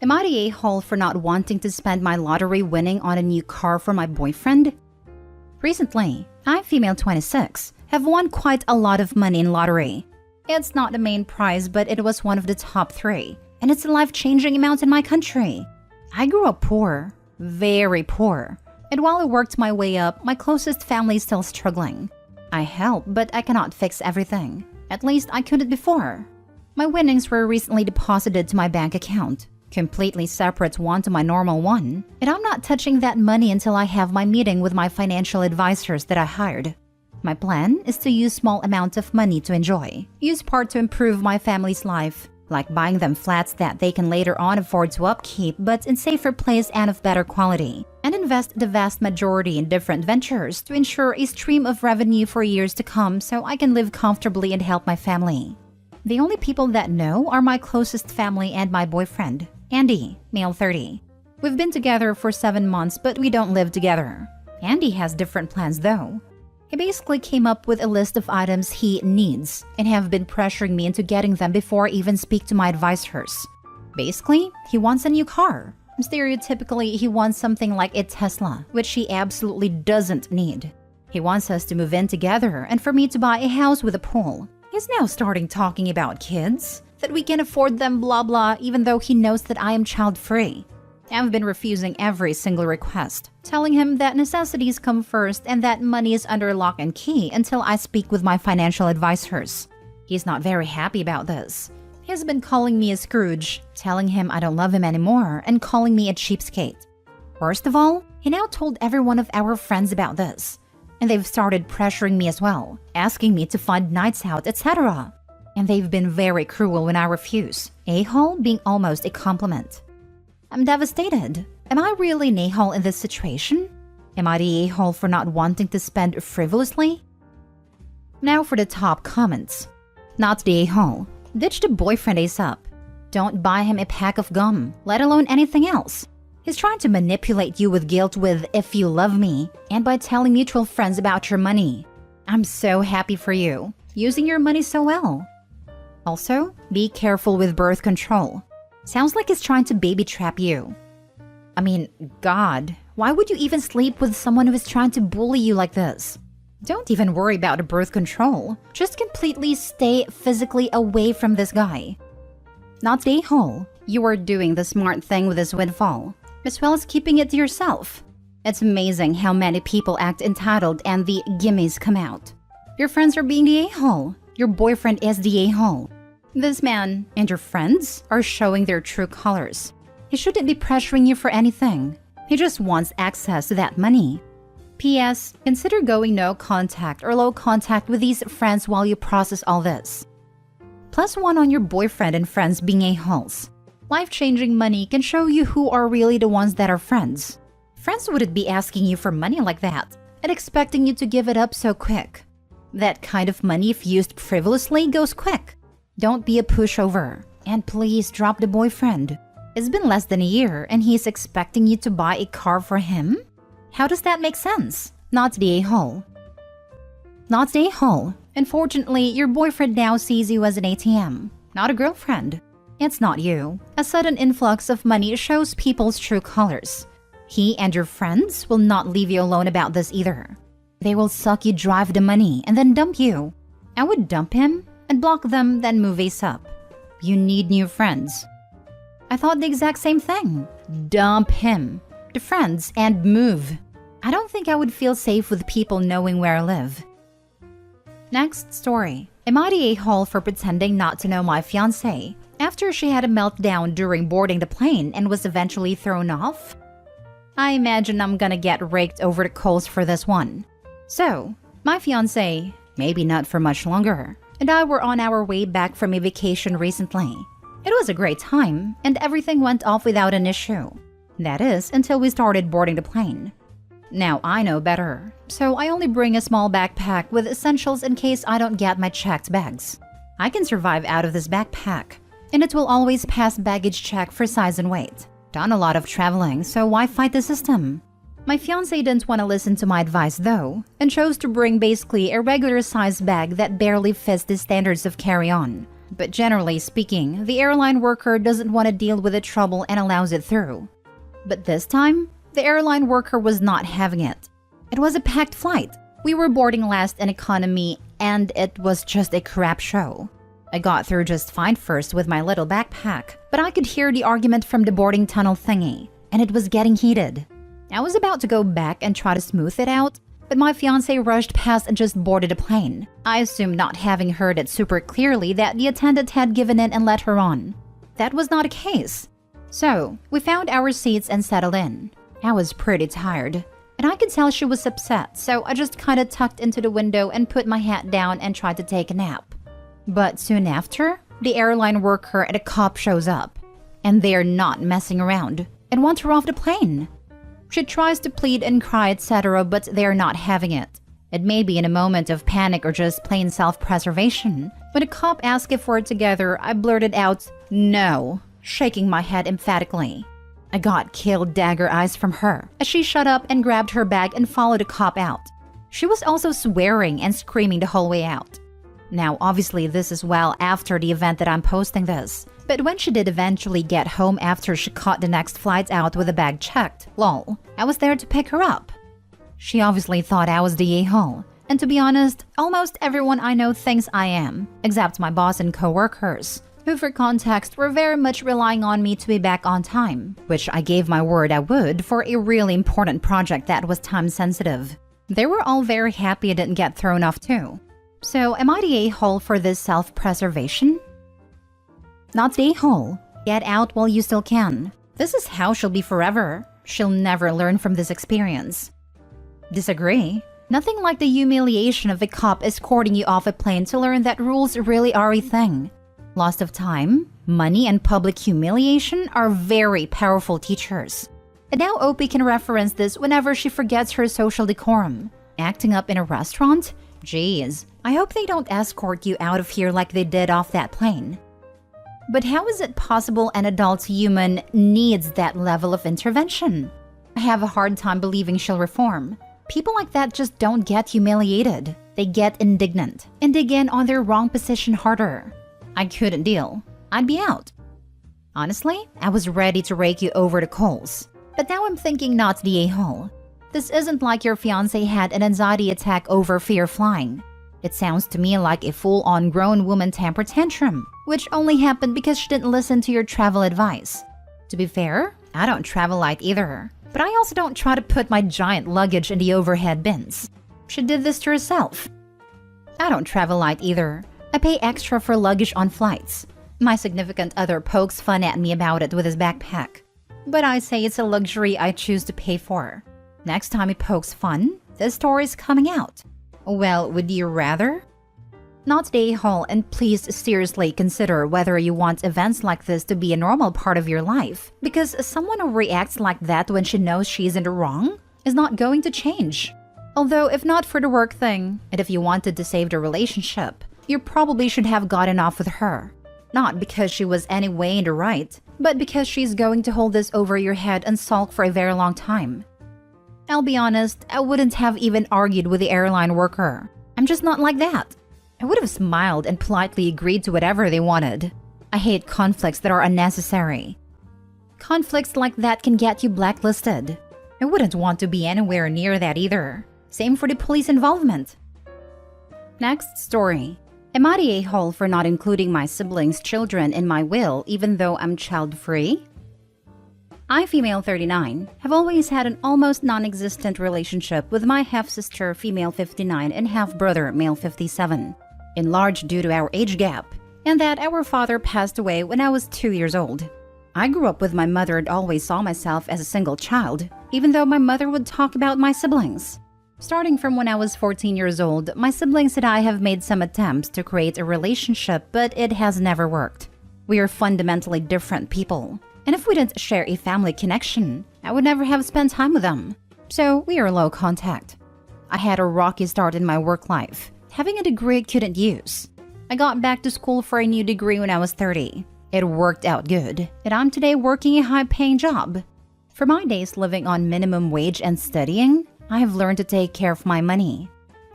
Am I the a-hole for not wanting to spend my lottery winning on a new car for my boyfriend? Recently, I, female 26, have won quite a lot of money in lottery. It's not the main prize, but it was one of the top 3, and it's a life-changing amount in my country. I grew up poor, very poor, and while I worked my way up, my closest family is still struggling. I help, but I cannot fix everything. At least I couldn't before. My winnings were recently deposited to my bank account, completely separate one to my normal one, and I'm not touching that money until I have my meeting with my financial advisors that I hired. My plan is to use small amount of money to enjoy, use part to improve my family's life, like buying them flats that they can later on afford to upkeep but in safer place and of better quality, and invest the vast majority in different ventures to ensure a stream of revenue for years to come so I can live comfortably and help my family. The only people that know are my closest family and my boyfriend, Andy, male 30. We've been together for 7 months, but we don't live together. Andy has different plans though. He basically came up with a list of items he needs and have been pressuring me into getting them before I even speak to my advisors. Basically, he wants a new car. Stereotypically, he wants something like a Tesla, which he absolutely doesn't need. He wants us to move in together and for me to buy a house with a pool. He's now starting talking about kids, that we can afford them blah blah, even though he knows that I am child-free. I've been refusing every single request, telling him that necessities come first and that money is under lock and key until I speak with my financial advisors. He's not very happy about this. He's been calling me a Scrooge, telling him I don't love him anymore, and calling me a cheapskate. Worst of all, he now told every one of our friends about this, and they've started pressuring me as well, asking me to fund nights out, etc. And they've been very cruel when I refuse, a-hole being almost a compliment. I'm devastated. Am I really an a-hole in this situation? Am I the a-hole for not wanting to spend frivolously? Now for the top comments. Not the a-hole. Ditch the boyfriend ASAP. Don't buy him a pack of gum, let alone anything else. He's trying to manipulate you with guilt with "if you love me" and by telling mutual friends about your money. I'm so happy for you, using your money so well. Also, be careful with birth control. Sounds like he's trying to baby trap you. I mean, God, why would you even sleep with someone who is trying to bully you like this? Don't even worry about birth control. Just completely stay physically away from this guy. Not the a-hole. You are doing the smart thing with this windfall, as well as keeping it to yourself. It's amazing how many people act entitled and the gimmies come out. Your friends are being the a-hole. Your boyfriend is the a-hole. This man and your friends are showing their true colors. He shouldn't be pressuring you for anything. He just wants access to that money. P.S. Consider going no contact or low contact with these friends while you process all this. +1 on your boyfriend and friends being a-holes. Life-changing money can show you who are really the ones that are friends. Friends wouldn't be asking you for money like that and expecting you to give it up so quick. That kind of money, if used frivolously, goes quick. Don't be a pushover. And please drop the boyfriend. It's been less than a year and he's expecting you to buy a car for him? How does that make sense? Not the a-hole. Not the a-hole. Unfortunately, your boyfriend now sees you as an ATM, not a girlfriend. It's not you. A sudden influx of money shows people's true colors. He and your friends will not leave you alone about this either. They will suck you dry for the money and then dump you. I would dump him and block them, then move ASAP. You need new friends. I thought the exact same thing. Dump him, the friends, and move. I don't think I would feel safe with people knowing where I live. Next story. Am I the a-hole for pretending not to know my fiancé after she had a meltdown during boarding the plane and was eventually thrown off? I imagine I'm gonna get raked over the coals for this one. So, my fiancé, maybe not for much longer, and I were on our way back from a vacation recently. It was a great time, and everything went off without an issue. That is, until we started boarding the plane. Now I know better, so I only bring a small backpack with essentials in case I don't get my checked bags. I can survive out of this backpack, and it will always pass baggage check for size and weight. Done a lot of traveling, so why fight the system? My fiancé didn't want to listen to my advice though, and chose to bring basically a regular size bag that barely fits the standards of carry-on. But generally speaking, the airline worker doesn't want to deal with the trouble and allows it through. But this time, the airline worker was not having it. It was a packed flight. We were boarding last in economy, and it was just a crap show. I got through just fine first with my little backpack, but I could hear the argument from the boarding tunnel thingy, and it was getting heated. I was about to go back and try to smooth it out, but my fiancé rushed past and just boarded a plane. I assumed, not having heard it super clearly, that the attendant had given in and let her on. That was not a case. So, we found our seats and settled in. I was pretty tired, and I could tell she was upset, so I just kinda tucked into the window and put my hat down and tried to take a nap. But soon after, the airline worker and a cop shows up, and they're not messing around and want her off the plane. She tries to plead and cry, etc., but they're not having it. It may be in a moment of panic or just plain self-preservation. When a cop asked if we're together, I blurted out, "No," shaking my head emphatically. I got killed dagger eyes from her as she shut up and grabbed her bag and followed the cop out. She was also swearing and screaming the whole way out. Now, obviously, this is well after the event that I'm posting this. But when she did eventually get home after she caught the next flight out with the bag checked, lol, I was there to pick her up. She obviously thought I was the a-hole. And to be honest, almost everyone I know thinks I am, except my boss and co-workers, who for context were very much relying on me to be back on time, which I gave my word I would for a really important project that was time sensitive. They were all very happy I didn't get thrown off too. So am I the a-hole for this self-preservation? Not the a-hole. Get out while you still can. This is how she'll be forever. She'll never learn from this experience. Disagree. Nothing like the humiliation of a cop escorting you off a plane to learn that rules really are a thing. Loss of time, money, and public humiliation are very powerful teachers. And now Opie can reference this whenever she forgets her social decorum. Acting up in a restaurant? Jeez, I hope they don't escort you out of here like they did off that plane. But how is it possible an adult human needs that level of intervention? I have a hard time believing she'll reform. People like that just don't get humiliated. They get indignant and dig in on their wrong position harder. I couldn't deal. I'd be out. Honestly, I was ready to rake you over the coals. But now I'm thinking not the a-hole. This isn't like your fiancé had an anxiety attack over fear flying. It sounds to me like a full-on grown woman temper tantrum, which only happened because she didn't listen to your travel advice. To be fair, I don't travel light either, but I also don't try to put my giant luggage in the overhead bins. She did this to herself. I don't travel light either. I pay extra for luggage on flights. My significant other pokes fun at me about it with his backpack. But I say it's a luxury I choose to pay for. Next time he pokes fun, this story's coming out. Well, would you rather? Not the a-hole, and please seriously consider whether you want events like this to be a normal part of your life, because someone who reacts like that when she knows she's in the wrong is not going to change. Although, if not for the work thing, and if you wanted to save the relationship, you probably should have gotten off with her. Not because she was anyway in the right, but because she's going to hold this over your head and sulk for a very long time. I'll be honest, I wouldn't have even argued with the airline worker. I'm just not like that. I would have smiled and politely agreed to whatever they wanted. I hate conflicts that are unnecessary. Conflicts like that can get you blacklisted. I wouldn't want to be anywhere near that either. Same for the police involvement. Next story. Am I the a-hole for not including my siblings' children in my will even though I'm child-free? I, female 39, have always had an almost non-existent relationship with my half-sister, female 59, and half-brother, male 57, in large due to our age gap, and that our father passed away when I was 2 years old. I grew up with my mother and always saw myself as a single child, even though my mother would talk about my siblings. Starting from when I was 14 years old, my siblings and I have made some attempts to create a relationship, but it has never worked. We are fundamentally different people. And if we didn't share a family connection, I would never have spent time with them. So we are low contact. I had a rocky start in my work life, having a degree I couldn't use. I got back to school for a new degree when I was 30. It worked out good, and I'm today working a high-paying job. For my days living on minimum wage and studying, I have learned to take care of my money.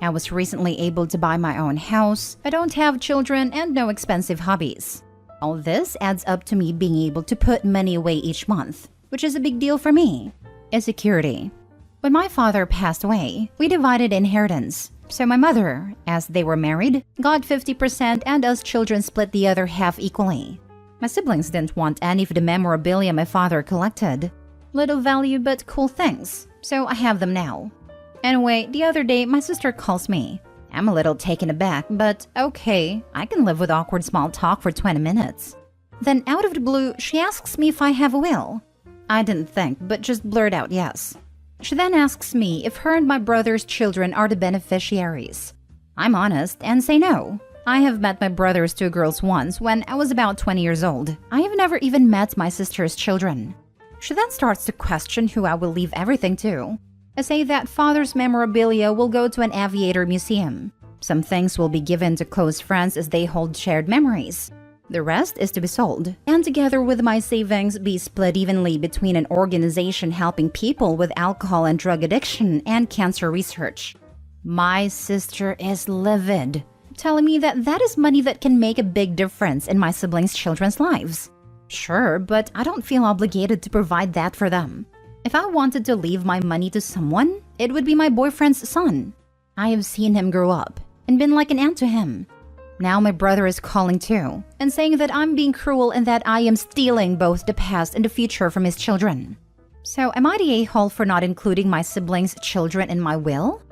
I was recently able to buy my own house, I don't have children, and no expensive hobbies. All this adds up to me being able to put money away each month, which is a big deal for me. Insecurity. When my father passed away, we divided inheritance. So my mother, as they were married, got 50% and us children split the other half equally. My siblings didn't want any of the memorabilia my father collected. Little value but cool things, so I have them now. Anyway, the other day my sister calls me. I'm a little taken aback, but okay, I can live with awkward small talk for 20 minutes. Then out of the blue, she asks me if I have a will. I didn't think, but just blurt out yes. She then asks me if her and my brother's children are the beneficiaries. I'm honest and say no. I have met my brother's 2 girls once when I was about 20 years old. I have never even met my sister's children. She then starts to question who I will leave everything to. I say that father's memorabilia will go to an aviator museum. Some things will be given to close friends as they hold shared memories. The rest is to be sold, and together with my savings be split evenly between an organization helping people with alcohol and drug addiction and cancer research. My sister is livid, telling me that that is money that can make a big difference in my siblings' children's lives. Sure, but I don't feel obligated to provide that for them. If I wanted to leave my money to someone, it would be my boyfriend's son. I have seen him grow up and been like an aunt to him. Now my brother is calling too and saying that I'm being cruel and that I am stealing both the past and the future from his children. So am I the a-hole for not including my siblings' children in my will?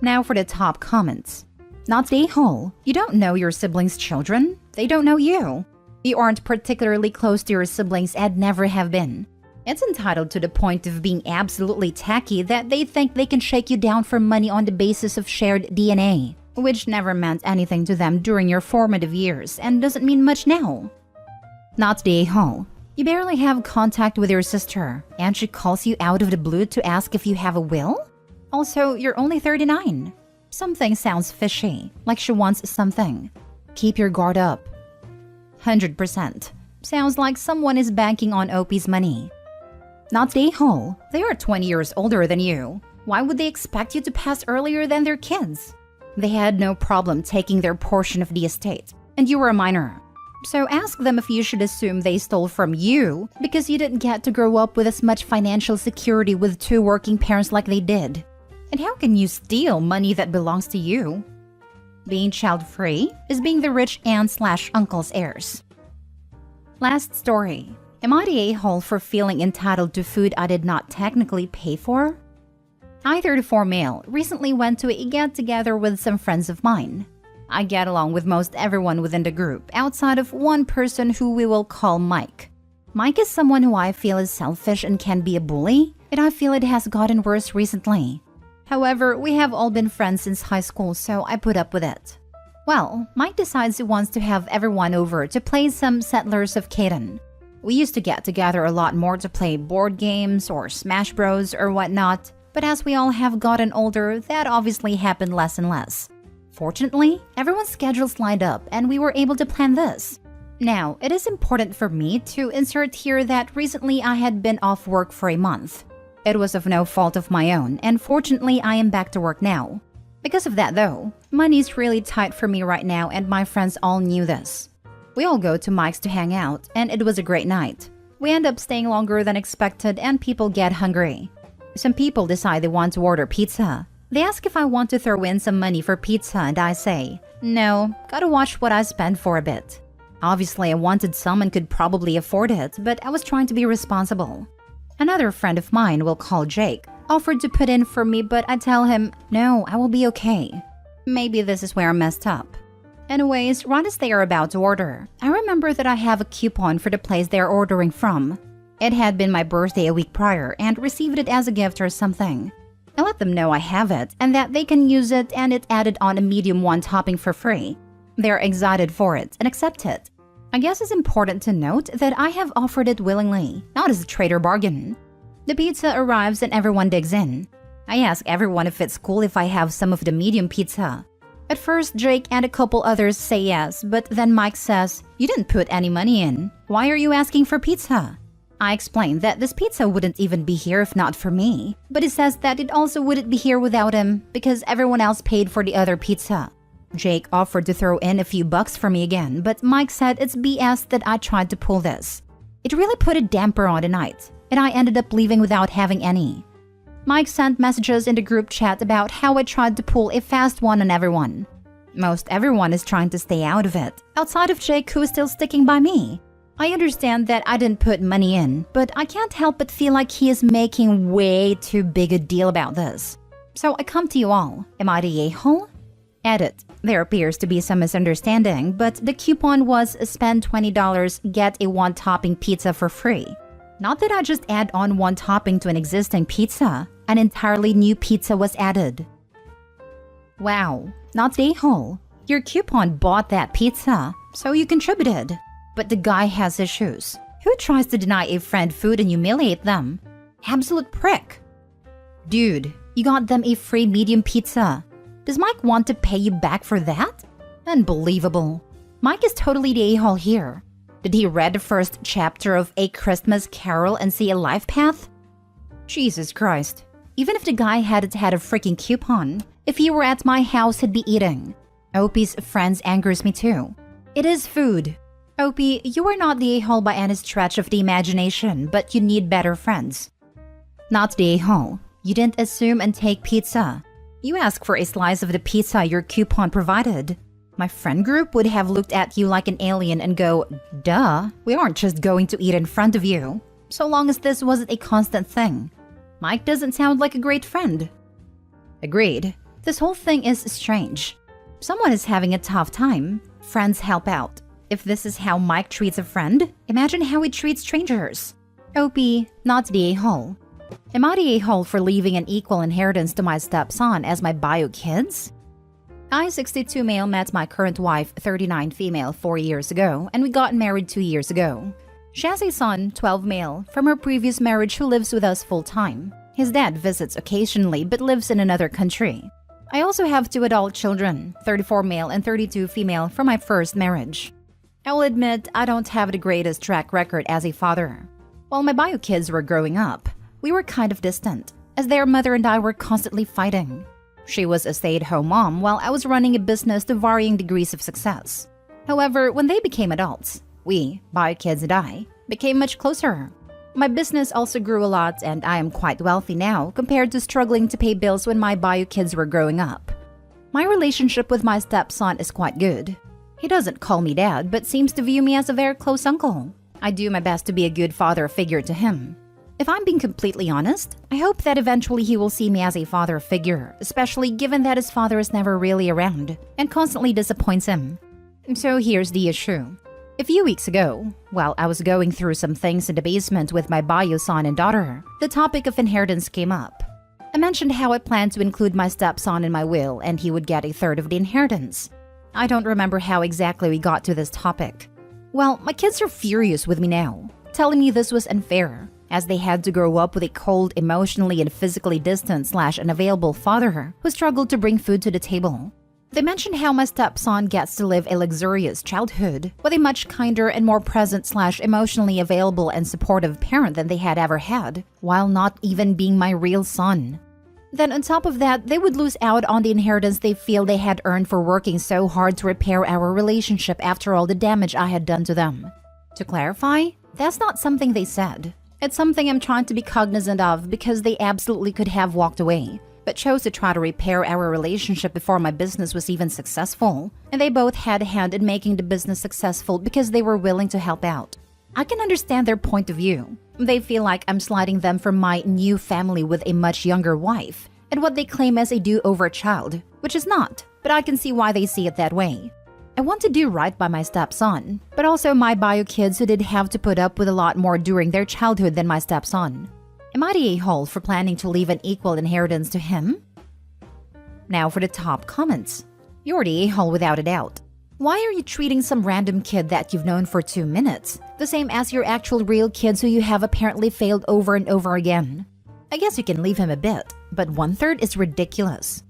Now for the top comments. Not the a-hole. You don't know your siblings' children. They don't know you. You aren't particularly close to your siblings and never have been. It's entitled to the point of being absolutely tacky that they think they can shake you down for money on the basis of shared DNA, which never meant anything to them during your formative years and doesn't mean much now. Not the a-hole. You barely have contact with your sister, and she calls you out of the blue to ask if you have a will? Also, you're only 39. Something sounds fishy, like she wants something. Keep your guard up. 100%. Sounds like someone is banking on OP's money. Not the a-hole. They are 20 years older than you. Why would they expect you to pass earlier than their kids? They had no problem taking their portion of the estate, and you were a minor. So ask them if you should assume they stole from you because you didn't get to grow up with as much financial security with 2 working parents like they did. And how can you steal money that belongs to you? Being child-free is being the rich aunt/uncle's heirs. Last story. Am I the a-hole for feeling entitled to food I did not technically pay for? I, 34 male, recently went to a get-together with some friends of mine. I get along with most everyone within the group, outside of one person who we will call Mike. Mike is someone who I feel is selfish and can be a bully, and I feel it has gotten worse recently. However, we have all been friends since high school, so I put up with it. Well, Mike decides he wants to have everyone over to play some Settlers of Catan. We used to get together a lot more to play board games or Smash Bros or whatnot, but as we all have gotten older, that obviously happened less and less. Fortunately, everyone's schedules lined up and we were able to plan this. Now, it is important for me to insert here that recently I had been off work for a month. It was of no fault of my own, and fortunately I am back to work now. Because of that though, money's really tight for me right now and my friends all knew this. We all go to Mike's to hang out, and it was a great night. We end up staying longer than expected and people get hungry. Some people decide they want to order pizza. They ask if I want to throw in some money for pizza and I say, no, gotta watch what I spend for a bit. Obviously I wanted some and could probably afford it, but I was trying to be responsible. Another friend of mine, we'll call Jake, offered to put in for me, but I tell him, no, I will be okay. Maybe this is where I messed up. Anyways, right as they are about to order, I remember that I have a coupon for the place they are ordering from. It had been my birthday a week prior and received it as a gift or something. I let them know I have it and that they can use it, and it added on a medium 1 topping for free. They're excited for it and accept it. I guess it's important to note that I have offered it willingly, not as a trade or bargain. The pizza arrives and everyone digs in. I ask everyone if it's cool if I have some of the medium pizza. At first, Jake and a couple others say yes, but then Mike says, you didn't put any money in. Why are you asking for pizza? I explained that this pizza wouldn't even be here if not for me, but he says that it also wouldn't be here without him because everyone else paid for the other pizza. Jake offered to throw in a few bucks for me again, but Mike said it's BS that I tried to pull this. It really put a damper on the night, and I ended up leaving without having any. Mike sent messages in the group chat about how I tried to pull a fast one on everyone. Most everyone is trying to stay out of it, outside of Jake, who is still sticking by me. I understand that I didn't put money in, but I can't help but feel like he is making way too big a deal about this. So I come to you all. Am I the a-hole? Edit. There appears to be some misunderstanding, but the coupon was spend $20, get a one-topping pizza for free. Not that I just add on one topping to an existing pizza. An entirely new pizza was added. Wow, not the a-hole. Your coupon bought that pizza, so you contributed. But the guy has issues. Who tries to deny a friend food and humiliate them? Absolute prick. Dude, you got them a free medium pizza. Does Mike want to pay you back for that? Unbelievable. Mike is totally the a-hole here. Did he read the first chapter of A Christmas Carol and see a life path? Jesus Christ. Even if the guy hadn't had a freaking coupon, if he were at my house, he'd be eating. Opie's friends angers me too. It is food. Opie, you are not the a-hole by any stretch of the imagination, but you need better friends. Not the a-hole. You didn't assume and take pizza. You asked for a slice of the pizza your coupon provided. My friend group would have looked at you like an alien and go, duh, we aren't just going to eat in front of you. So long as this wasn't a constant thing. Mike doesn't sound like a great friend. Agreed. This whole thing is strange. Someone is having a tough time. Friends help out. If this is how Mike treats a friend, imagine how he treats strangers. Opie, not the a-hole. Am I the a-hole for leaving an equal inheritance to my stepson as my bio kids? I, 62 male, met my current wife, 39 female, 4 years ago, and we got married 2 years ago. She has a son, 12 male, from her previous marriage who lives with us full-time. His dad visits occasionally but lives in another country. I also have 2 adult children, 34 male and 32 female, from my first marriage. I will admit I don't have the greatest track record as a father. While my bio kids were growing up, we were kind of distant, as their mother and I were constantly fighting. She was a stay-at-home mom while I was running a business to varying degrees of success. However, when they became adults, we, bio kids and I, became much closer. My business also grew a lot and I am quite wealthy now compared to struggling to pay bills when my bio kids were growing up. My relationship with my stepson is quite good. He doesn't call me dad but seems to view me as a very close uncle. I do my best to be a good father figure to him. If I'm being completely honest, I hope that eventually he will see me as a father figure, especially given that his father is never really around and constantly disappoints him. So here's the issue. A few weeks ago, while I was going through some things in the basement with my bio son and daughter, the topic of inheritance came up. I mentioned how I planned to include my stepson in my will and he would get a third of the inheritance. I don't remember how exactly we got to this topic. Well, my kids are furious with me now, telling me this was unfair, as they had to grow up with a cold, emotionally and physically distant / unavailable father who struggled to bring food to the table. They mentioned how my stepson gets to live a luxurious childhood with a much kinder and more present / emotionally available and supportive parent than they had ever had, while not even being my real son. Then on top of that, they would lose out on the inheritance they feel they had earned for working so hard to repair our relationship after all the damage I had done to them. To clarify, that's not something they said. It's something I'm trying to be cognizant of because they absolutely could have walked away, but chose to try to repair our relationship before my business was even successful, and they both had a hand in making the business successful because they were willing to help out. I can understand their point of view. They feel like I'm sliding them from my new family with a much younger wife, and what they claim as a do-over child, which is not, but I can see why they see it that way. I want to do right by my stepson, but also my bio kids who did have to put up with a lot more during their childhood than my stepson. Am I the a-hole for planning to leave an equal inheritance to him? Now for the top comments. You're the a-hole without a doubt. Why are you treating some random kid that you've known for 2 minutes the same as your actual real kids who you have apparently failed over and over again? I guess you can leave him a bit, but 1/3 is ridiculous.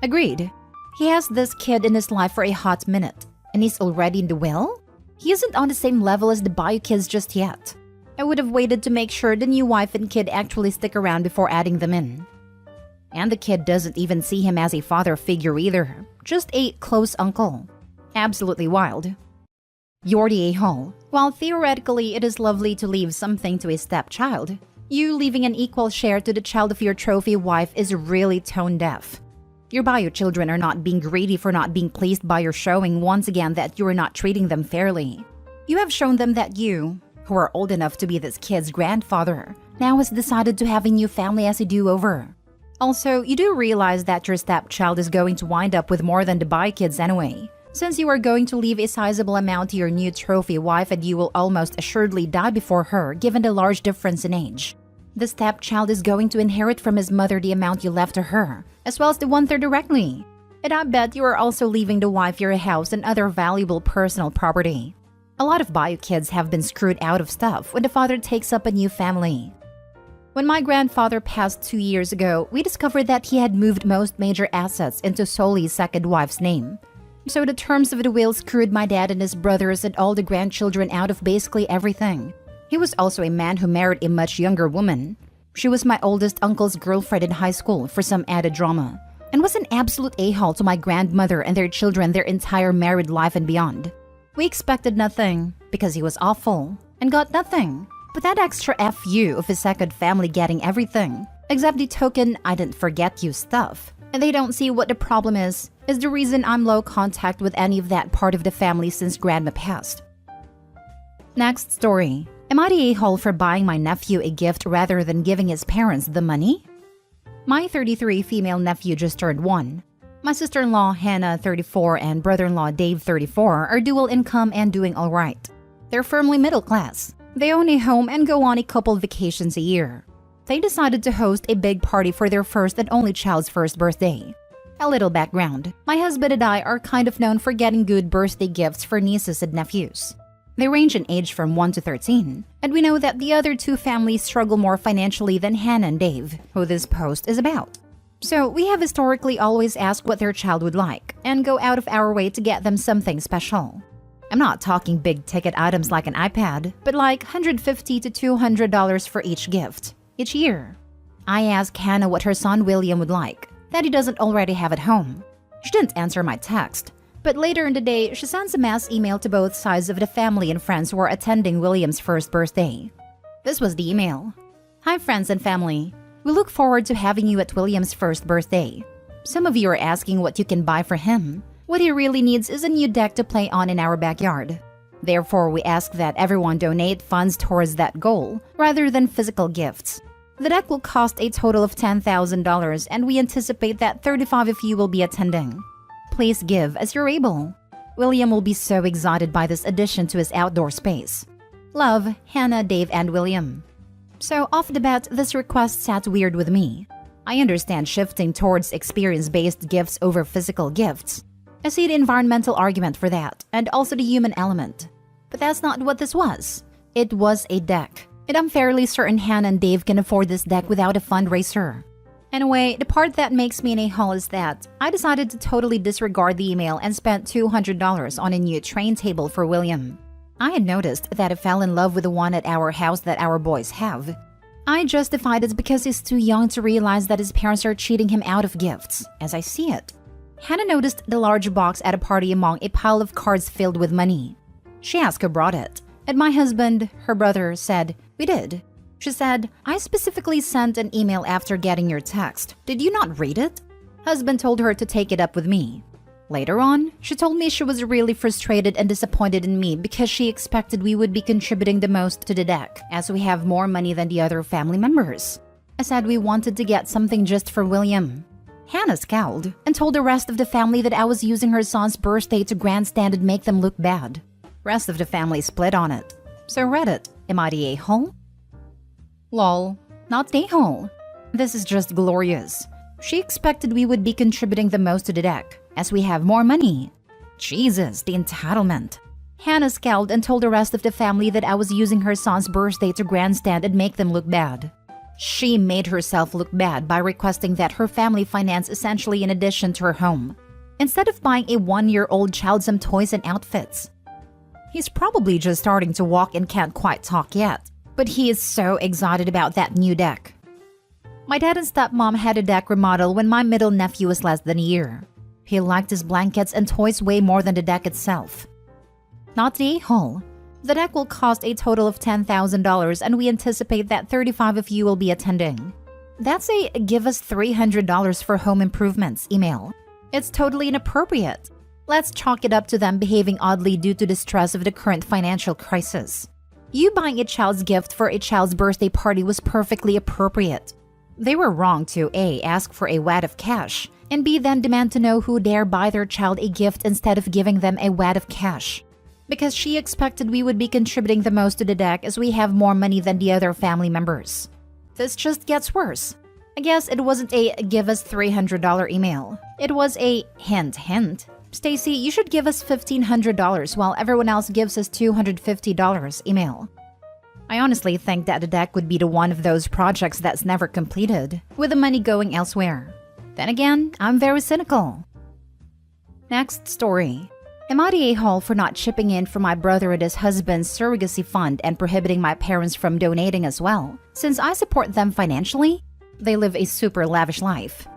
Agreed. He has this kid in his life for a hot minute, and he's already in the will? He isn't on the same level as the bio kids just yet. I would have waited to make sure the new wife and kid actually stick around before adding them in. And the kid doesn't even see him as a father figure either, just a close uncle. Absolutely wild. You're the a-hole. While theoretically it is lovely to leave something to a stepchild, you leaving an equal share to the child of your trophy wife is really tone deaf. Your bio children are not being greedy for not being pleased by your showing once again that you are not treating them fairly. You have shown them that you, who are old enough to be this kid's grandfather, now has decided to have a new family as a do-over. Also, you do realize that your stepchild is going to wind up with more than the bi kids anyway, since you are going to leave a sizable amount to your new trophy wife and you will almost assuredly die before her given the large difference in age. The stepchild is going to inherit from his mother the amount you left to her, as well as the one-third directly. And I bet you are also leaving the wife your house and other valuable personal property. A lot of bio kids have been screwed out of stuff when the father takes up a new family. When my grandfather passed 2 years ago, we discovered that he had moved most major assets into solely his second wife's name. So the terms of the will screwed my dad and his brothers and all the grandchildren out of basically everything. He was also a man who married a much younger woman. She was my oldest uncle's girlfriend in high school for some added drama, and was an absolute a-hole to my grandmother and their children their entire married life and beyond. We expected nothing, because he was awful, and got nothing. But that extra FU of his second family getting everything, except the token "I didn't forget you" stuff, and they don't see what the problem is the reason I'm low contact with any of that part of the family since grandma passed. Next story. Am I the a-hole for buying my nephew a gift rather than giving his parents the money? My 33 female nephew just turned 1. My sister-in-law Hannah, 34, and brother-in-law Dave, 34, are dual income and doing alright. They're firmly middle class. They own a home and go on a couple vacations a year. They decided to host a big party for their first and only child's first birthday. A little background. My husband and I are kind of known for getting good birthday gifts for nieces and nephews. They range in age from 1 to 13, and we know that the other two families struggle more financially than Hannah and Dave, who this post is about. So we have historically always asked what their child would like, and go out of our way to get them something special. I'm not talking big ticket items like an iPad, but like $150 to $200 for each gift, each year. I asked Hannah what her son William would like, that he doesn't already have at home. She didn't answer my text. But later in the day, she sends a mass email to both sides of the family and friends who are attending William's first birthday. This was the email. Hi friends and family. We look forward to having you at William's first birthday. Some of you are asking what you can buy for him. What he really needs is a new deck to play on in our backyard. Therefore, we ask that everyone donate funds towards that goal, rather than physical gifts. The deck will cost a total of $10,000 and we anticipate that 35 of you will be attending. Please give as you're able. William will be so excited by this addition to his outdoor space. Love, Hannah, Dave, and William. So off the bat, this request sat weird with me. I understand shifting towards experience-based gifts over physical gifts. I see the environmental argument for that, and also the human element. But that's not what this was. It was a deck, and I'm fairly certain Hannah and Dave can afford this deck without a fundraiser. Anyway, the part that makes me an a-hole is that I decided to totally disregard the email and spent $200 on a new train table for William. I had noticed that I fell in love with the one at our house that our boys have. I justified it because he's too young to realize that his parents are cheating him out of gifts, as I see it. Hannah noticed the large box at a party among a pile of cards filled with money. She asked who brought it, and my husband, her brother, said, "We did." She said, "I specifically sent an email after getting your text. Did you not read it?" Husband told her to take it up with me. Later on, she told me she was really frustrated and disappointed in me because she expected we would be contributing the most to the deck, as we have more money than the other family members. I said we wanted to get something just for William. Hannah scowled and told the rest of the family that I was using her son's birthday to grandstand and make them look bad. Rest of the family split on it. So Reddit, am I the a-hole? Lol, not the a-hole. This is just glorious. She expected we would be contributing the most to the deck, as we have more money. Jesus, the entitlement. Hannah scowled and told the rest of the family that I was using her son's birthday to grandstand and make them look bad. She made herself look bad by requesting that her family finance essentially in addition to her home, instead of buying a 1-year-old child some toys and outfits. He's probably just starting to walk and can't quite talk yet, but he is so excited about that new deck. My dad and stepmom had a deck remodel when my middle nephew was less than a year. He liked his blankets and toys way more than the deck itself. Not the a-hole. The deck will cost a total of $10,000 and we anticipate that 35 of you will be attending. That's a "give us $300 for home improvements" email. It's totally inappropriate. Let's chalk it up to them behaving oddly due to the stress of the current financial crisis. You buying a child's gift for a child's birthday party was perfectly appropriate. They were wrong to A. ask for a wad of cash, and B. then demand to know who dare buy their child a gift instead of giving them a wad of cash. Because she expected we would be contributing the most to the deck as we have more money than the other family members. This just gets worse. I guess it wasn't a "give us $300" email. It was a hint hint. "Stacy, you should give us $1,500 while everyone else gives us $250" email. I honestly think that the deck would be the one of those projects that's never completed, with the money going elsewhere. Then again, I'm very cynical. Next story. Am I the a-hole for not chipping in for my brother and his husband's surrogacy fund and prohibiting my parents from donating as well, since I support them financially? They live a super lavish life.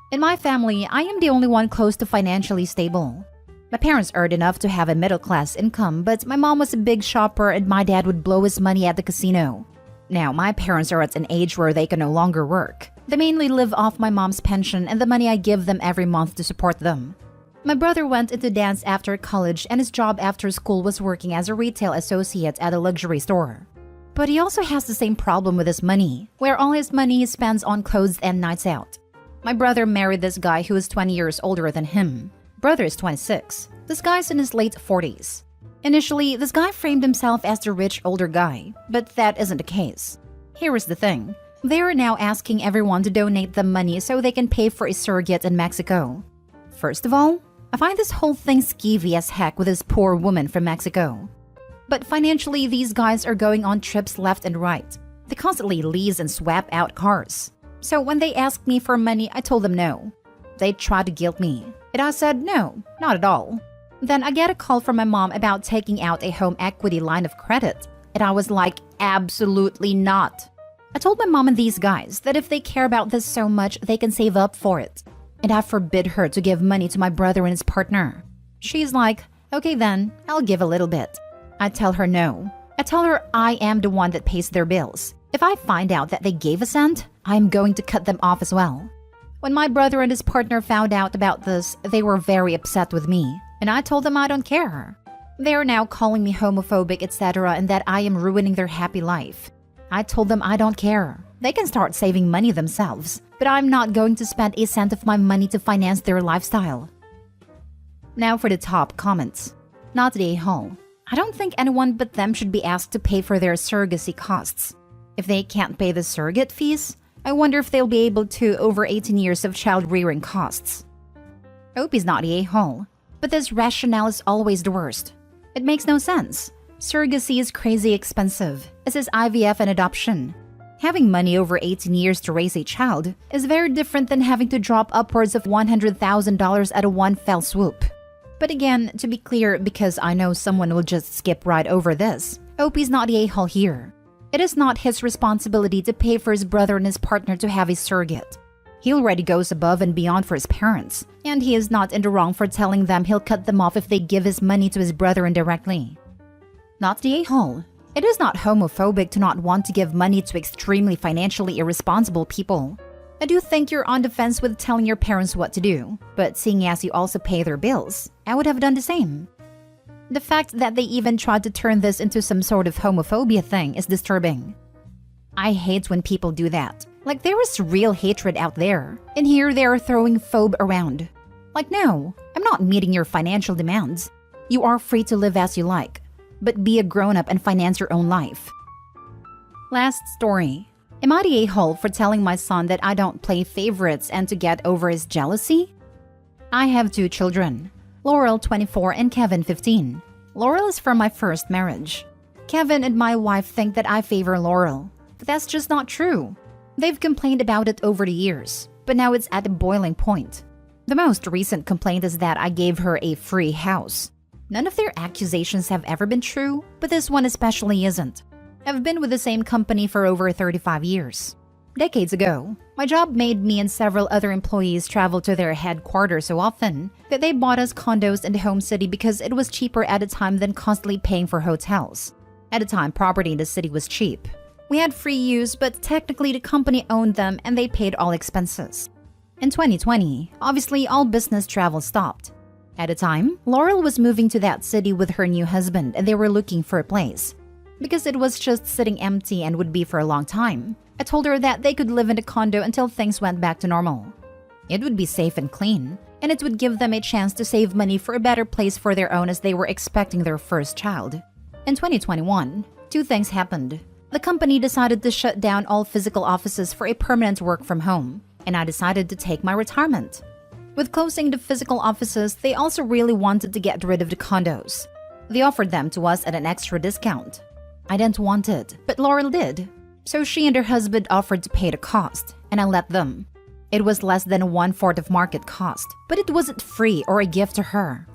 In my family, I am the only one close to financially stable. My parents earned enough to have a middle-class income, but my mom was a big shopper and my dad would blow his money at the casino. Now, my parents are at an age where they can no longer work. They mainly live off my mom's pension and the money I give them every month to support them. My brother went into dance after college and his job after school was working as a retail associate at a luxury store. But he also has the same problem with his money, where all his money he spends on clothes and nights out. My brother married this guy who is 20 years older than him. Brother is 26. This guy's in his late 40s. Initially, this guy framed himself as the rich older guy, but that isn't the case. Here is the thing. They are now asking everyone to donate them money so they can pay for a surrogate in Mexico. First of all, I find this whole thing skeevy as heck with this poor woman from Mexico. But financially, these guys are going on trips left and right. They constantly lease and swap out cars. So when they asked me for money, I told them no. They tried to guilt me, and I said no, not at all. Then I get a call from my mom about taking out a home equity line of credit, and I was like, absolutely not. I told my mom and these guys that if they care about this so much, they can save up for it. And I forbid her to give money to my brother and his partner. She's like, okay then, I'll give a little bit. I tell her no. I tell her I am the one that pays their bills. If I find out that they gave a cent, I'm going to cut them off as well. When my brother and his partner found out about this, they were very upset with me, and I told them I don't care. They are now calling me homophobic, etc., and that I am ruining their happy life. I told them I don't care. They can start saving money themselves, but I'm not going to spend a cent of my money to finance their lifestyle. Now for the top comments. Not the a-hole. I don't think anyone but them should be asked to pay for their surrogacy costs. If they can't pay the surrogate fees, I wonder if they'll be able to over 18 years of child-rearing costs. Opie's not the a-hole, but this rationale is always the worst. It makes no sense. Surrogacy is crazy expensive, as is IVF and adoption. Having money over 18 years to raise a child is very different than having to drop upwards of $100,000 at a one fell swoop. But again, to be clear, because I know someone will just skip right over this, Opie's not the a-hole here. It is not his responsibility to pay for his brother and his partner to have a surrogate. He already goes above and beyond for his parents, and he is not in the wrong for telling them he'll cut them off if they give his money to his brother indirectly. Not the a-hole. It is not homophobic to not want to give money to extremely financially irresponsible people. I do think you're on the fence with telling your parents what to do, but seeing as you also pay their bills, I would have done the same. The fact that they even tried to turn this into some sort of homophobia thing is disturbing. I hate when people do that. Like there is real hatred out there, and here they are throwing phobe around. Like no, I'm not meeting your financial demands. You are free to live as you like, but be a grown-up and finance your own life. Last story. Am I the a-hole for telling my son that I don't play favorites and to get over his jealousy? I have 2 children. Laurel, 24, and Kevin, 15. Laurel is from my first marriage. Kevin and my wife think that I favor Laurel, but that's just not true. They've complained about it over the years, but now it's at a boiling point. The most recent complaint is that I gave her a free house. None of their accusations have ever been true, but this one especially isn't. I've been with the same company for over 35 years. Decades ago, my job made me and several other employees travel to their headquarters so often that they bought us condos in the home city because it was cheaper at a time than constantly paying for hotels. At the time, property in the city was cheap. We had free use, but technically the company owned them and they paid all expenses. In 2020, obviously all business travel stopped. At the time, Laurel was moving to that city with her new husband and they were looking for a place. Because it was just sitting empty and would be for a long time, I told her that they could live in a condo until things went back to normal. It would be safe and clean, and it would give them a chance to save money for a better place for their own as they were expecting their first child. In 2021, two things happened. The company decided to shut down all physical offices for a permanent work from home, and I decided to take my retirement. With closing the physical offices, they also really wanted to get rid of the condos. They offered them to us at an extra discount. I didn't want it, but Laurel did. So she and her husband offered to pay the cost, and I let them. It was less than 1/4 of market cost, but it wasn't free or a gift to her.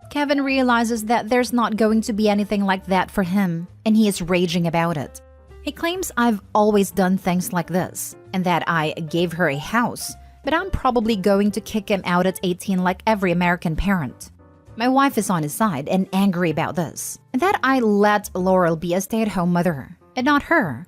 Kevin realizes that there's not going to be anything like that for him, and he is raging about it. He claims I've always done things like this, and that I gave her a house, but I'm probably going to kick him out at 18 like every American parent. My wife is on his side and angry about this, and that I let Laurel be a stay-at-home mother, and not her.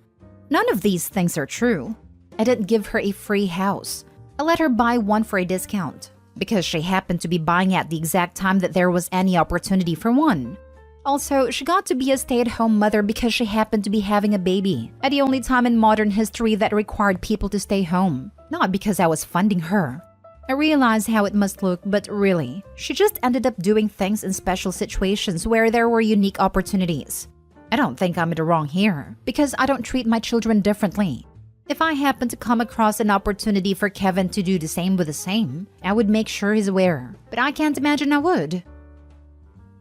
None of these things are true. I didn't give her a free house. I let her buy one for a discount, because she happened to be buying at the exact time that there was any opportunity for one. Also, she got to be a stay-at-home mother because she happened to be having a baby at the only time in modern history that required people to stay home, not because I was funding her. I realize how it must look, but really, she just ended up doing things in special situations where there were unique opportunities. I don't think I'm in the wrong here, because I don't treat my children differently. If I happen to come across an opportunity for Kevin to do the same with the same, I would make sure he's aware, but I can't imagine I would.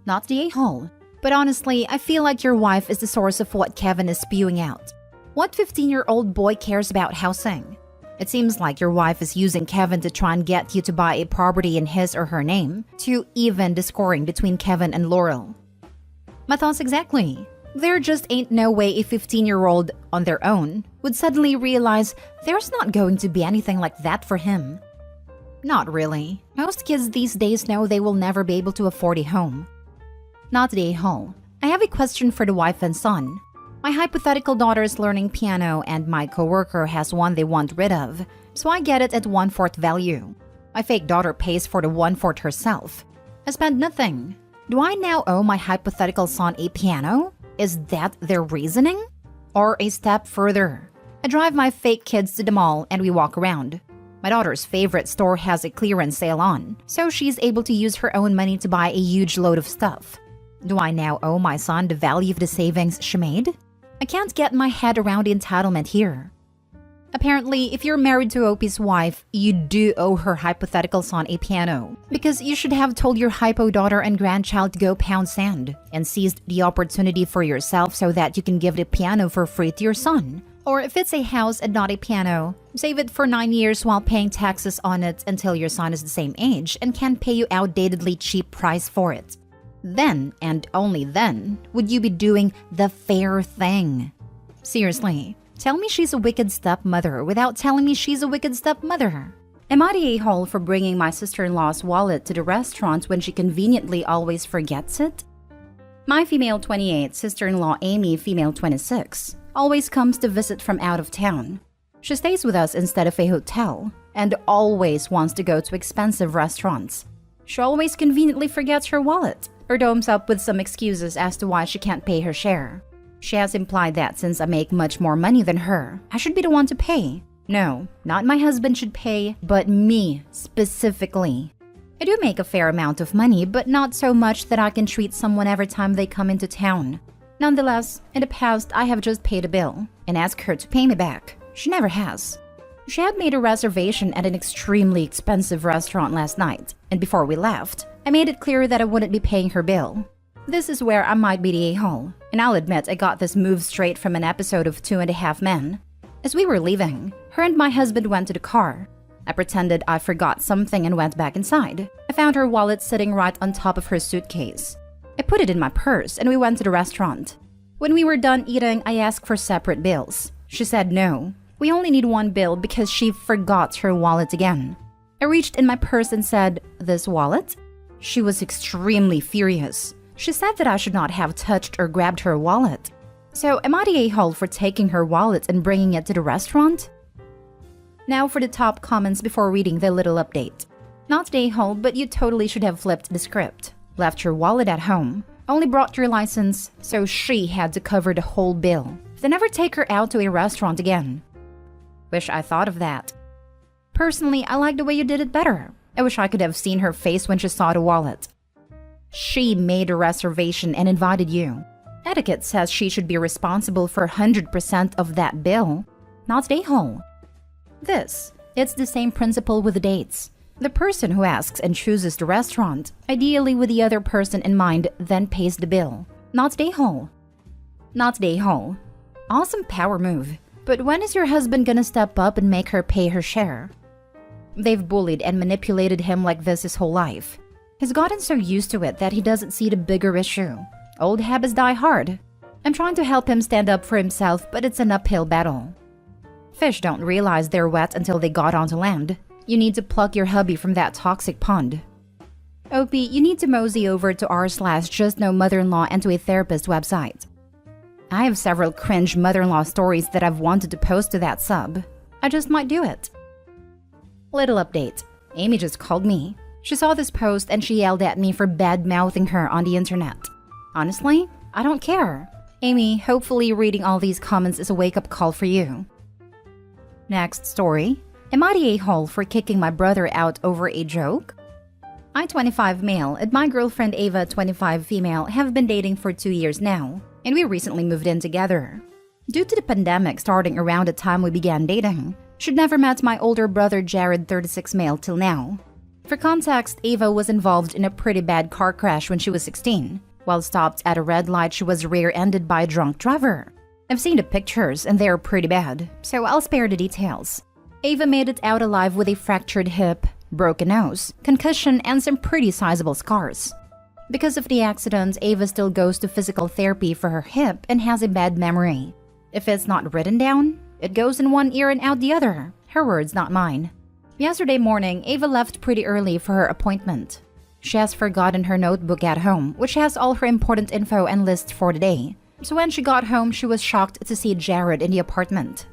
Not the a-hole, but honestly, I feel like your wife is the source of what Kevin is spewing out. What 15-year-old boy cares about housing? It seems like your wife is using Kevin to try and get you to buy a property in his or her name to even the scoring between Kevin and Laurel. My thoughts exactly. There just ain't no way a 15-year-old on their own would suddenly realize there's not going to be anything like that for him. Not really. Most kids these days know they will never be able to afford a home. Not the a-hole. I have a question for the wife and son. My hypothetical daughter is learning piano and my coworker has one they want rid of, so I get it at 1/4 value. My fake daughter pays for the 1/4 herself. I spend nothing. Do I now owe my hypothetical son a piano? Is that their reasoning? Or a step further, I drive my fake kids to the mall and we walk around. My daughter's favorite store has a clearance sale on, so she's able to use her own money to buy a huge load of stuff. Do I now owe my son the value of the savings she made? I can't get my head around the entitlement here. Apparently, if you're married to Opie's wife, you do owe her hypothetical son a piano, because you should have told your hypo daughter and grandchild to go pound sand and seized the opportunity for yourself so that you can give the piano for free to your son. Or if it's a house and not a piano, save it for 9 years while paying taxes on it until your son is the same age and can pay you outdatedly cheap price for it. Then, and only then, would you be doing the fair thing. Seriously. Tell me she's a wicked stepmother without telling me she's a wicked stepmother. Am I the a-hole for bringing my sister-in-law's wallet to the restaurant when she conveniently always forgets it? My female 28, sister-in-law Amy, female 26, always comes to visit from out of town. She stays with us instead of a hotel and always wants to go to expensive restaurants. She always conveniently forgets her wallet or domes up with some excuses as to why she can't pay her share. She has implied that since I make much more money than her, I should be the one to pay. No, not my husband should pay, but me specifically. I do make a fair amount of money, but not so much that I can treat someone every time they come into town. Nonetheless, in the past, I have just paid a bill and asked her to pay me back. She never has. She had made a reservation at an extremely expensive restaurant last night, and before we left, I made it clear that I wouldn't be paying her bill. This is where I might be the a-hole, and I'll admit I got this move straight from an episode of 2.5 Men. As we were leaving, her and my husband went to the car. I pretended I forgot something and went back inside. I found her wallet sitting right on top of her suitcase. I put it in my purse and we went to the restaurant. When we were done eating, I asked for separate bills. She said no. We only need one bill because she forgot her wallet again. I reached in my purse and said, "This wallet?" She was extremely furious. She said that I should not have touched or grabbed her wallet. So am I the a-hole for taking her wallet and bringing it to the restaurant? Now for the top comments before reading the little update. Not the a-hole, but you totally should have flipped the script. Left your wallet at home. Only brought your license, so she had to cover the whole bill. Then never take her out to a restaurant again. Wish I thought of that. Personally, I like the way you did it better. I wish I could have seen her face when she saw the wallet. She made a reservation and invited you. Etiquette says she should be responsible for 100% of that bill, not the a-hole. It's the same principle with dates. The person who asks and chooses the restaurant, ideally with the other person in mind, then pays the bill, not the a-hole. Not the a-hole. Awesome power move. But when is your husband gonna step up and make her pay her share? They've bullied and manipulated him like this his whole life. He's gotten so used to it that he doesn't see the bigger issue. Old habits die hard. I'm trying to help him stand up for himself, but it's an uphill battle. Fish don't realize they're wet until they got onto land. You need to pluck your hubby from that toxic pond. Opie, you need to mosey over to r/justknowmother-in-law and to a therapist website. I have several cringe mother-in-law stories that I've wanted to post to that sub. I just might do it. Little update. Amy just called me. She saw this post and she yelled at me for bad-mouthing her on the internet. Honestly, I don't care. Amy, hopefully reading all these comments is a wake-up call for you. Next story. Am I the a-hole for kicking my brother out over a joke? I, 25 male, and my girlfriend Ava, 25 female, have been dating for 2 years now, and we recently moved in together. Due to the pandemic starting around the time we began dating, she'd never met my older brother Jared, 36 male, till now. For context, Ava was involved in a pretty bad car crash when she was 16. While stopped at a red light, she was rear-ended by a drunk driver. I've seen the pictures and they're pretty bad, so I'll spare the details. Ava made it out alive with a fractured hip, broken nose, concussion, and some pretty sizable scars. Because of the accident, Ava still goes to physical therapy for her hip and has a bad memory. If it's not written down, it goes in one ear and out the other. Her words, not mine. Yesterday morning, Ava left pretty early for her appointment. She has forgotten her notebook at home, which has all her important info and lists for the day. So when she got home, she was shocked to see Jared in the apartment.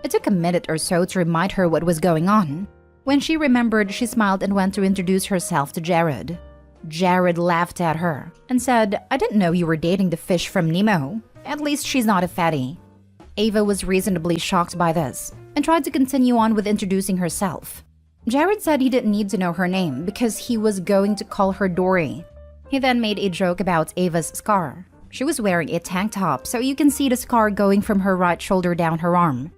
It took a minute or so to remind her what was going on. When she remembered, she smiled and went to introduce herself to Jared. Jared laughed at her and said, "I didn't know you were dating the fish from Nemo. At least she's not a fatty." Ava was reasonably shocked by this and tried to continue on with introducing herself. Jared said he didn't need to know her name because he was going to call her Dory. He then made a joke about Ava's scar. She was wearing a tank top, so you can see the scar going from her right shoulder down her arm.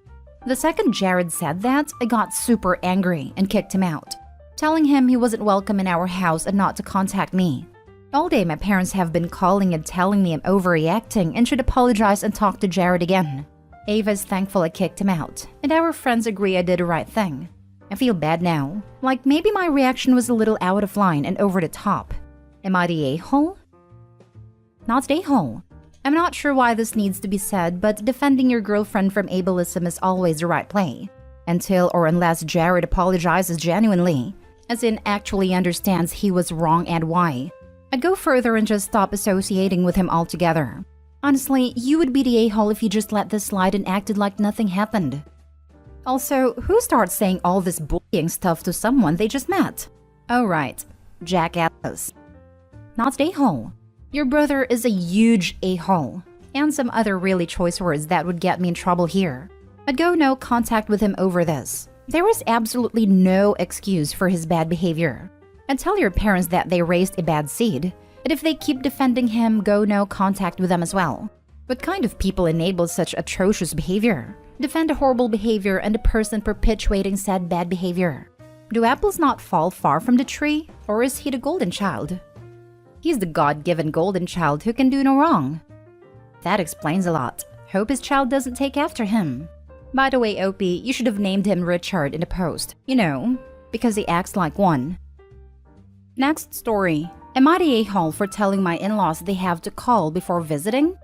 The second Jared said that, I got super angry and kicked him out, telling him he wasn't welcome in our house and not to contact me. All day my parents have been calling and telling me I'm overreacting and should apologize and talk to Jared again. Ava's thankful I kicked him out, and our friends agree I did the right thing. I feel bad now, like maybe my reaction was a little out of line and over the top. Am I the a-hole? Not the a-hole. I'm not sure why this needs to be said, but defending your girlfriend from ableism is always the right play. Until or unless Jared apologizes genuinely, as in actually understands he was wrong and why. I'd go further and just stop associating with him altogether. Honestly, you would be the a-hole if you just let this slide and acted like nothing happened. Also, who starts saying all this bullying stuff to someone they just met? Oh right, jackasses. Not the a-hole. Your brother is a huge a-hole, and some other really choice words that would get me in trouble here. I'd go no contact with him over this. There is absolutely no excuse for his bad behavior. And tell your parents that they raised a bad seed, and if they keep defending him, go no contact with them as well. What kind of people enable such atrocious behavior? Defend a horrible behavior and a person perpetuating said bad behavior. Do apples not fall far from the tree, or is he the golden child? He's the God-given golden child who can do no wrong. That explains a lot. Hope his child doesn't take after him. By the way, Opie, you should have named him Richard in the post. You know, because he acts like one. Next story. Am I the a-hole for telling my in-laws they have to call before visiting?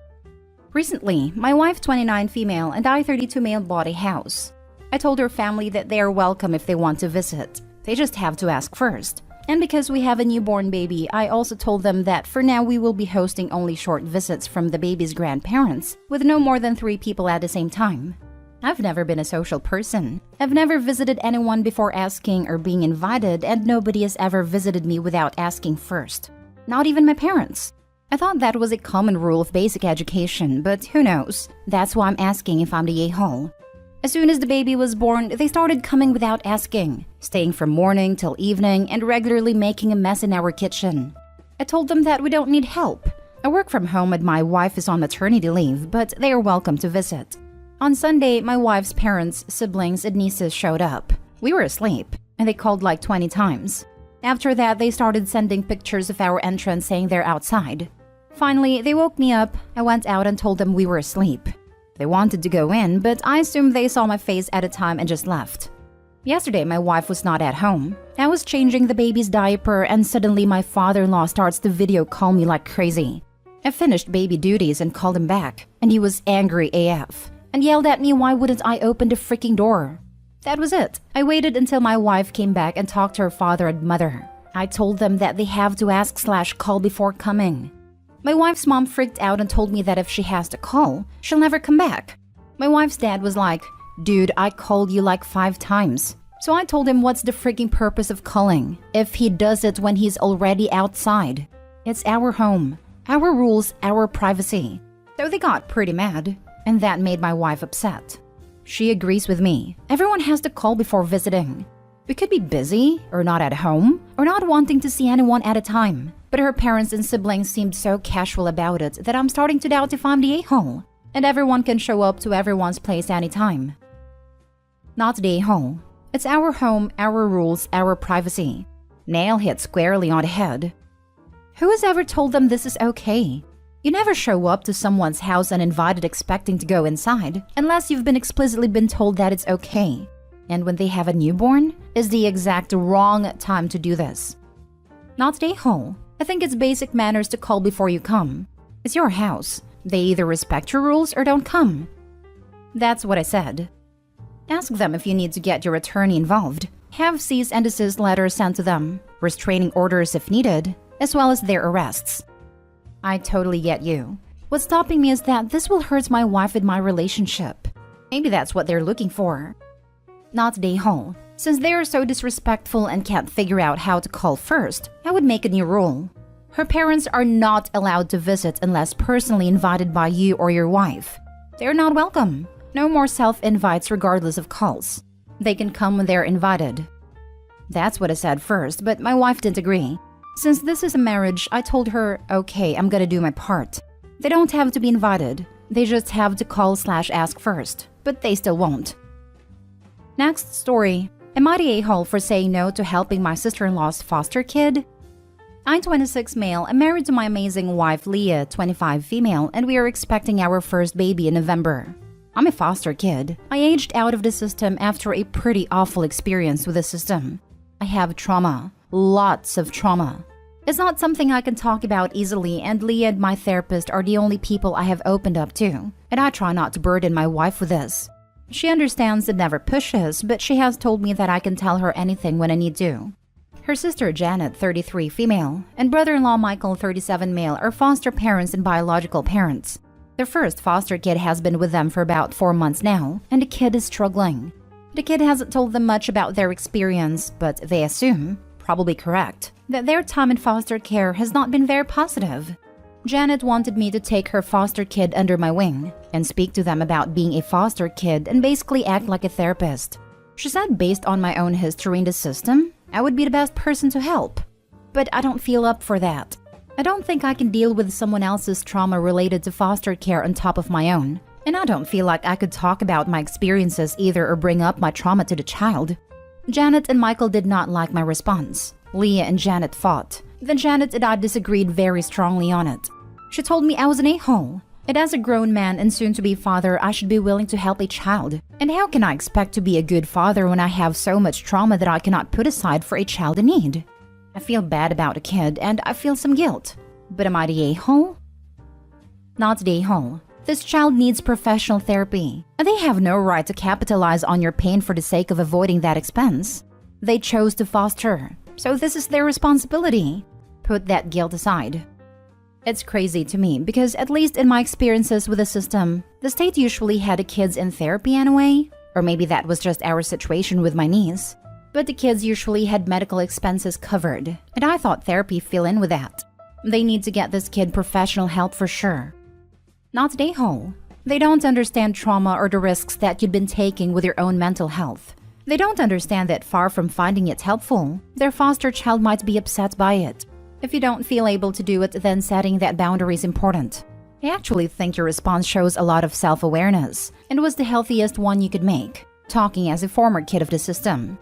Recently, my wife 29 female and I 32 male bought a house. I told her family that they are welcome if they want to visit. They just have to ask first. And because we have a newborn baby, I also told them that for now we will be hosting only short visits from the baby's grandparents, with no more than 3 people at the same time. I've never been a social person. I've never visited anyone before asking or being invited, and nobody has ever visited me without asking first. Not even my parents. I thought that was a common rule of basic education, but who knows? That's why I'm asking if I'm the a-hole. As soon as the baby was born, they started coming without asking, staying from morning till evening and regularly making a mess in our kitchen. I told them that we don't need help. I work from home and my wife is on maternity leave, but they are welcome to visit. On Sunday, my wife's parents, siblings, and nieces showed up. We were asleep, and they called like 20 times. After that, they started sending pictures of our entrance saying they're outside. Finally, they woke me up. I went out and told them we were asleep. They wanted to go in, but I assumed they saw my face at a time and just left. Yesterday, my wife was not at home. I was changing the baby's diaper and suddenly my father-in-law starts to video call me like crazy. I finished baby duties and called him back, and he was angry AF and yelled at me why wouldn't I open the freaking door. That was it. I waited until my wife came back and talked to her father and mother. I told them that they have to ask/call before coming. My wife's mom freaked out and told me that if she has to call, she'll never come back. My wife's dad was like, "Dude, I called you like 5 times." So I told him what's the freaking purpose of calling if he does it when he's already outside. It's our home, our rules, our privacy. So they got pretty mad, and that made my wife upset. She agrees with me. Everyone has to call before visiting. We could be busy, or not at home, or not wanting to see anyone at a time. But her parents and siblings seemed so casual about it that I'm starting to doubt if I'm the a-hole. And everyone can show up to everyone's place anytime. Not the a-hole. It's our home, our rules, our privacy. Nail hit squarely on the head. Who has ever told them this is okay? You never show up to someone's house uninvited expecting to go inside, unless you've been explicitly told that it's okay. And when they have a newborn, is the exact wrong time to do this. Not the a-hole. I think it's basic manners to call before you come. It's your house. They either respect your rules or don't come. That's what I said. Ask them if you need to get your attorney involved. Have cease and desist letters sent to them, restraining orders if needed, as well as their arrests. I totally get you. What's stopping me is that this will hurt my wife and my relationship. Maybe that's what they're looking for. Not the a-hole. Since they are so disrespectful and can't figure out how to call first, I would make a new rule. Her parents are not allowed to visit unless personally invited by you or your wife. They're not welcome. No more self-invites regardless of calls. They can come when they're invited. That's what I said first, but my wife didn't agree. Since this is a marriage, I told her, okay, I'm gonna do my part. They don't have to be invited. They just have to call/ask first, but they still won't. Next story. Am I the a-hole for saying no to helping my sister-in-law's foster kid? I'm 26 male and married to my amazing wife Leah, 25 female, and we are expecting our first baby in November. I'm a foster kid. I aged out of the system after a pretty awful experience with the system. I have trauma. Lots of trauma. It's not something I can talk about easily, and Leah and my therapist are the only people I have opened up to, and I try not to burden my wife with this. She understands and never pushes, but she has told me that I can tell her anything when I need to. Her sister Janet, 33 female, and brother-in-law Michael, 37 male, are foster parents and biological parents. Their first foster kid has been with them for about 4 months now, and the kid is struggling. The kid hasn't told them much about their experience, but they assume, probably correct, that their time in foster care has not been very positive. Janet wanted me to take her foster kid under my wing and speak to them about being a foster kid and basically act like a therapist. She said based on my own history in the system, I would be the best person to help. But I don't feel up for that. I don't think I can deal with someone else's trauma related to foster care on top of my own. And I don't feel like I could talk about my experiences either or bring up my trauma to the child. Janet and Michael did not like my response. Leah and Janet fought. Then Janet and I disagreed very strongly on it. She told me I was an a-hole, and as a grown man and soon-to-be father, I should be willing to help a child. And how can I expect to be a good father when I have so much trauma that I cannot put aside for a child in need? I feel bad about a kid, and I feel some guilt. But am I the a-hole? Not the a-hole. This child needs professional therapy, and they have no right to capitalize on your pain for the sake of avoiding that expense. They chose to foster, so this is their responsibility. Put that guilt aside. It's crazy to me because at least in my experiences with the system, the state usually had the kids in therapy anyway, or maybe that was just our situation with my niece. But the kids usually had medical expenses covered, and I thought therapy fell in with that. They need to get this kid professional help for sure. Not Day-Ho. They don't understand trauma or the risks that you've been taking with your own mental health. They don't understand that far from finding it helpful, their foster child might be upset by it. If you don't feel able to do it, then setting that boundary is important. I actually think your response shows a lot of self-awareness and was the healthiest one you could make, talking as a former kid of the system.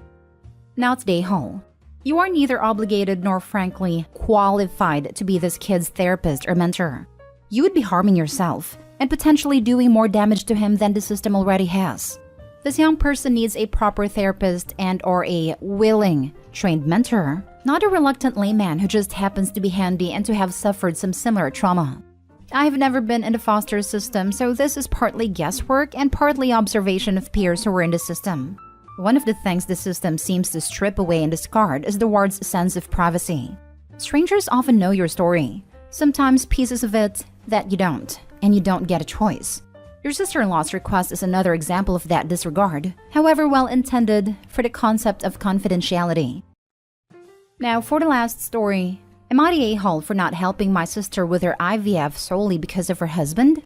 Not Day-Ho. You are neither obligated nor frankly qualified to be this kid's therapist or mentor. You would be harming yourself and potentially doing more damage to him than the system already has. This young person needs a proper therapist and or a willing, trained mentor, not a reluctant layman who just happens to be handy and to have suffered some similar trauma. I've never been in the foster system, so this is partly guesswork and partly observation of peers who were in the system. One of the things the system seems to strip away and discard is the ward's sense of privacy. Strangers often know your story, sometimes pieces of it that you don't, and you don't get a choice. Your sister-in-law's request is another example of that disregard, however well-intended for the concept of confidentiality. Now, for the last story, am I the a-hole for not helping my sister with her IVF solely because of her husband?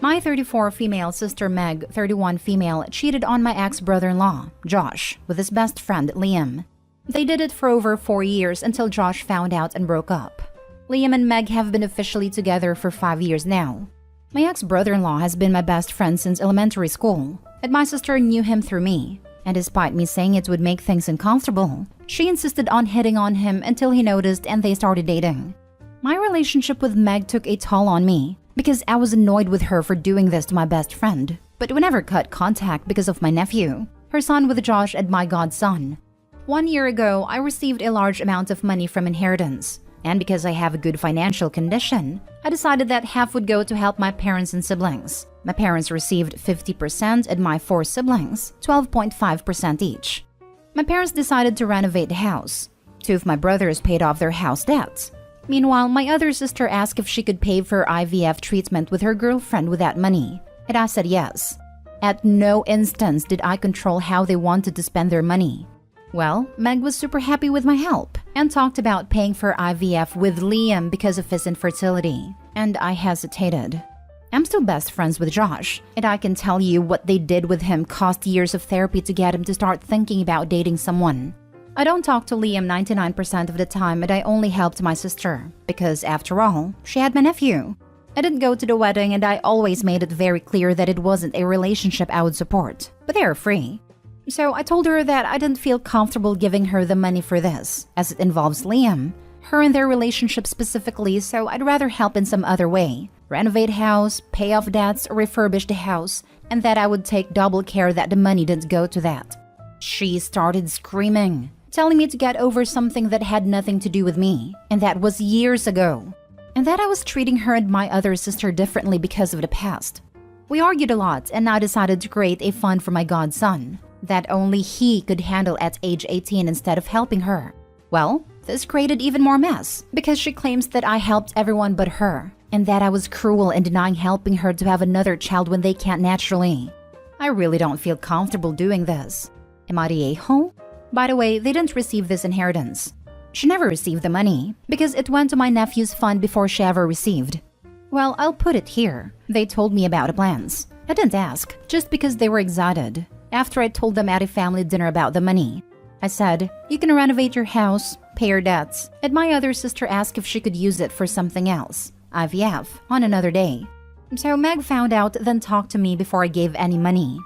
My 34 female sister Meg, 31 female, cheated on my ex-brother-in-law, Josh, with his best friend Liam. They did it for over 4 years until Josh found out and broke up. Liam and Meg have been officially together for 5 years now. My ex-brother-in-law has been my best friend since elementary school, and my sister knew him through me. And despite me saying it would make things uncomfortable, she insisted on hitting on him until he noticed and they started dating. My relationship with Meg took a toll on me because I was annoyed with her for doing this to my best friend. But we never cut contact because of my nephew, her son with Josh and my godson. 1 year ago, I received a large amount of money from inheritance. And because I have a good financial condition, I decided that half would go to help my parents and siblings. My parents received 50% and my 4 siblings, 12.5% each. My parents decided to renovate the house. 2 of my brothers paid off their house debts. Meanwhile, my other sister asked if she could pay for IVF treatment with her girlfriend with that money, and I said yes. At no instance did I control how they wanted to spend their money. Well, Meg was super happy with my help and talked about paying for IVF with Liam because of his infertility, and I hesitated. I'm still best friends with Josh, and I can tell you what they did with him cost years of therapy to get him to start thinking about dating someone. I don't talk to Liam 99% of the time, and I only helped my sister because, after all, she had my nephew. I didn't go to the wedding, and I always made it very clear that it wasn't a relationship I would support, but they are free. So I told her that I didn't feel comfortable giving her the money for this, as it involves Liam, her and their relationship specifically, so I'd rather help in some other way. Renovate house, pay off debts, refurbish the house, and that I would take double care that the money didn't go to that. She started screaming, telling me to get over something that had nothing to do with me, and that was years ago. And that I was treating her and my other sister differently because of the past. We argued a lot, and I decided to create a fund for my godson that only he could handle at age 18 instead of helping her. Well, this created even more mess because she claims that I helped everyone but her and that I was cruel in denying helping her to have another child when they can't naturally. I really don't feel comfortable doing this. Am I the a-hole? By the way, they didn't receive this inheritance. She never received the money because it went to my nephew's fund before she ever received. Well, I'll put it here. They told me about the plans. I didn't ask, just because they were excited. After I told them at a family dinner about the money, I said, you can renovate your house, pay your debts, and my other sister asked if she could use it for something else, IVF, on another day. So Meg found out, then talked to me before I gave any money.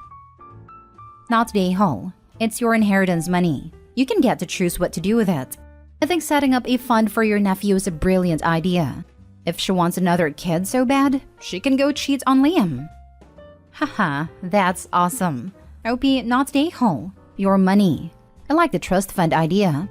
Not the a-hole. It's your inheritance money. You can get to choose what to do with it. I think setting up a fund for your nephew is a brilliant idea. If she wants another kid so bad, she can go cheat on Liam. Haha, that's awesome. OP, not the a-hole. Your money. I like the trust fund idea.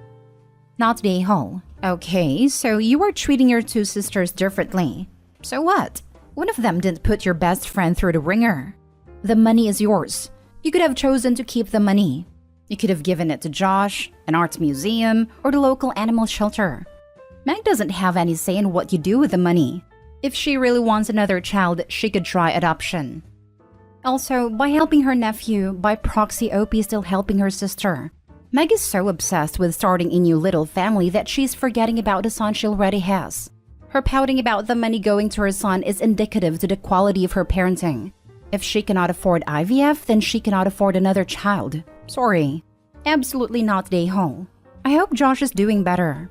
Not the a-hole. Okay, so you are treating your 2 sisters differently. So what? One of them didn't put your best friend through the ringer. The money is yours. You could have chosen to keep the money. You could have given it to Josh, an art museum, or the local animal shelter. Meg doesn't have any say in what you do with the money. If she really wants another child, she could try adoption. Also, by helping her nephew, by proxy OP is still helping her sister. Meg is so obsessed with starting a new little family that she's forgetting about the son she already has. Her pouting about the money going to her son is indicative to the quality of her parenting. If she cannot afford IVF, then she cannot afford another child. Sorry. Absolutely not Daehong. I hope Josh is doing better.